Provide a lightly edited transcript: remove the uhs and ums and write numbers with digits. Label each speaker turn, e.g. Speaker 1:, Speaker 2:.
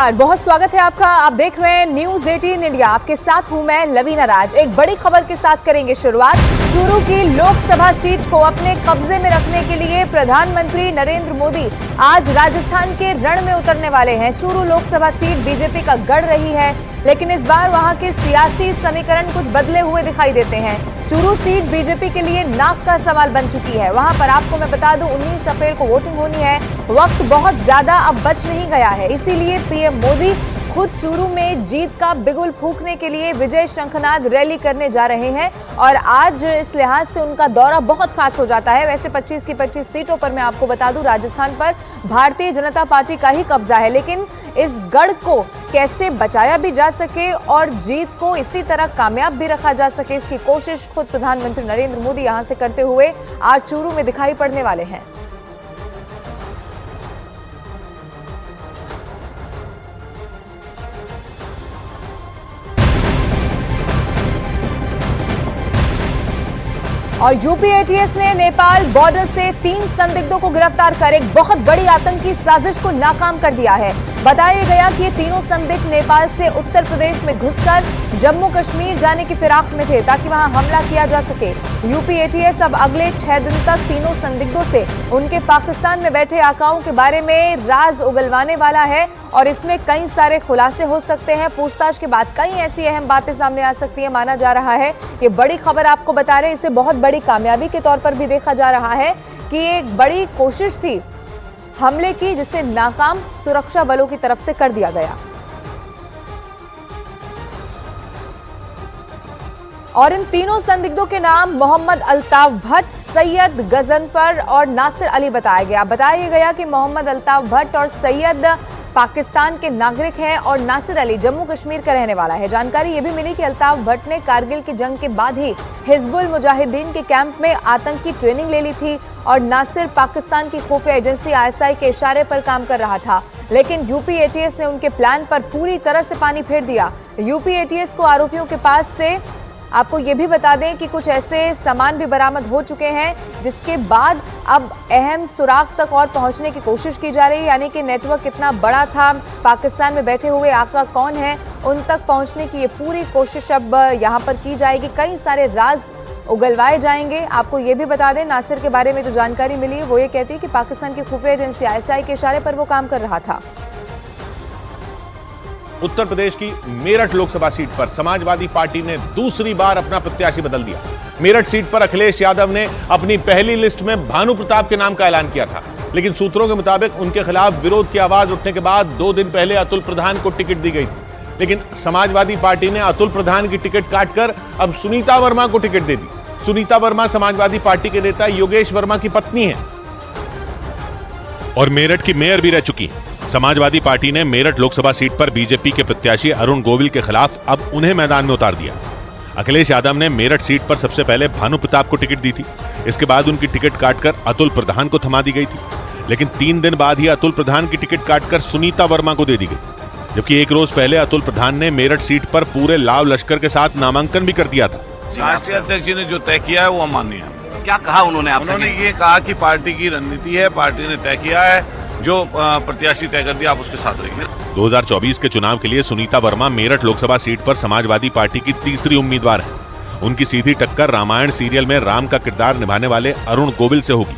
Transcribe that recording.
Speaker 1: बहुत स्वागत है आपका। आप देख रहे हैं न्यूज 18 इंडिया। आपके साथ हूं मैं लवीना राज। एक बड़ी खबर के साथ करेंगे शुरुआत। चूरू की लोकसभा सीट को अपने कब्जे में रखने के लिए प्रधानमंत्री नरेंद्र मोदी आज राजस्थान के रण में उतरने वाले हैं। चूरू लोकसभा सीट बीजेपी का गढ़ रही है, लेकिन इस बार वहां के सियासी समीकरण कुछ बदले हुए दिखाई देते हैं। चूरू सीट बीजेपी के लिए नाक का सवाल बन चुकी है। वहां पर आपको मैं बता दूं 19 अप्रैल को वोटिंग होनी है। वक्त बहुत ज्यादा अब बच नहीं गया है, इसीलिए पीएम मोदी खुद चूरू में जीत का बिगुल फूंकने के लिए विजय शंखनाद रैली करने जा रहे हैं और आज इस लिहाज से उनका दौरा बहुत खास हो जाता है। वैसे 25 की 25 सीटों पर मैं आपको बता दूं राजस्थान पर भारतीय जनता पार्टी का ही कब्जा है, लेकिन इस गढ़ को कैसे बचाया भी जा सके और जीत को इसी तरह कामयाब भी रखा जा सके, इसकी कोशिश खुद प्रधानमंत्री नरेंद्र मोदी यहां से करते हुए आज चूरू में दिखाई पड़ने वाले हैं। और यूपी एटीएस ने नेपाल बॉर्डर से 3 संदिग्धों को गिरफ्तार कर एक बहुत बड़ी आतंकी साजिश को नाकाम कर दिया है। बताया गया कि ये तीनों संदिग्ध नेपाल से उत्तर प्रदेश में घुसकर जम्मू कश्मीर जाने की फिराक में थे ताकि वहां हमला किया जा सके। यूपी एटीएस अब अगले 6 दिन तक तीनों संदिग्धों से उनके पाकिस्तान में बैठे आकाओं के बारे में राज उगलवाने वाला है और इसमें कई सारे खुलासे हो सकते हैं। पूछताछ के बाद कई ऐसी अहम बातें सामने आ सकती है। माना जा रहा है ये बड़ी खबर आपको बता रहे, इसे बहुत बड़ी कामयाबी के तौर पर भी देखा जा रहा है कि एक बड़ी कोशिश थी हमले की, जिसे नाकाम सुरक्षा बलों की तरफ से कर दिया गया। और इन तीनों संदिग्धों के नाम मोहम्मद अल्ताफ भट्ट, सैयद गजनफर और नासिर अली बताया गया। बताया गया कि मोहम्मद अल्ताफ भट्ट और सैयद पाकिस्तान के नागरिक हैं और नासिर अली जम्मू कश्मीर का रहने वाला है। जानकारी ये भी मिली कि अल्ताफ भट्ट ने कारगिल की जंग के बाद ही हिजबुल मुजाहिदीन के कैंप में आतंकी ट्रेनिंग ले ली थी और नासिर पाकिस्तान की खुफिया एजेंसी आईएसआई के इशारे पर काम कर रहा था, लेकिन यूपी एटीएस ने उनके प्लान पर पूरी तरह से पानी फेर दिया। यूपी एटीएस को आरोपियों के पास से आपको ये भी बता दें कि कुछ ऐसे सामान भी बरामद हो चुके हैं जिसके बाद अब अहम सुराग तक और पहुंचने की कोशिश की जा रही है, यानी कि नेटवर्क कितना बड़ा था, पाकिस्तान में बैठे हुए आका कौन है, उन तक पहुंचने की ये पूरी कोशिश अब यहां पर की जाएगी। कई सारे राज उगलवाए जाएंगे। आपको ये भी बता दें नासिर के बारे में जो जानकारी मिली है वो ये कहती है कि पाकिस्तान की खुफिया एजेंसी आईएसआई के इशारे पर वो काम कर रहा था।
Speaker 2: उत्तर प्रदेश की मेरठ लोकसभा सीट पर समाजवादी पार्टी ने दूसरी बार अपना प्रत्याशी बदल दिया। मेरठ सीट पर अखिलेश यादव ने अपनी पहली लिस्ट में भानु प्रताप के नाम का ऐलान किया था, लेकिन सूत्रों के मुताबिक उनके खिलाफ विरोध की आवाज उठने के बाद 2 दिन पहले अतुल प्रधान को टिकट दी गई थी। लेकिन समाजवादी पार्टी ने अतुल प्रधान की टिकट काटकर अब सुनीता वर्मा को टिकट दे दी। सुनीता वर्मा समाजवादी पार्टी के नेता योगेश वर्मा की पत्नी है और मेरठ की मेयर भी रह चुकी है। समाजवादी पार्टी ने मेरठ लोकसभा सीट पर बीजेपी के प्रत्याशी अरुण गोविल के खिलाफ अब उन्हें मैदान में उतार दिया। अखिलेश यादव ने मेरठ सीट पर सबसे पहले भानु प्रताप को टिकट दी थी, इसके बाद उनकी टिकट काटकर अतुल प्रधान को थमा दी गई थी, लेकिन 3 दिन बाद ही अतुल प्रधान की टिकट काटकर सुनीता वर्मा को दे दी गई, जबकि एक रोज पहले अतुल प्रधान ने मेरठ सीट पर पूरे लाव लश्कर के साथ नामांकन भी कर दिया था।
Speaker 3: राष्ट्रीय अध्यक्ष जी ने जो तय किया है वो अमान्य है।
Speaker 4: क्या कहा उन्होंने आपसे?
Speaker 3: उन्होंने ये कहा कि पार्टी की रणनीति है, पार्टी ने तय किया है, जो प्रत्याशी तय कर दिया आप उसके साथ रहिए।
Speaker 2: 2024 के चुनाव के लिए सुनीता वर्मा मेरठ लोकसभा सीट पर समाजवादी पार्टी की तीसरी उम्मीदवार है। उनकी सीधी टक्कर रामायण सीरियल में राम का किरदार निभाने वाले अरुण गोविल से होगी।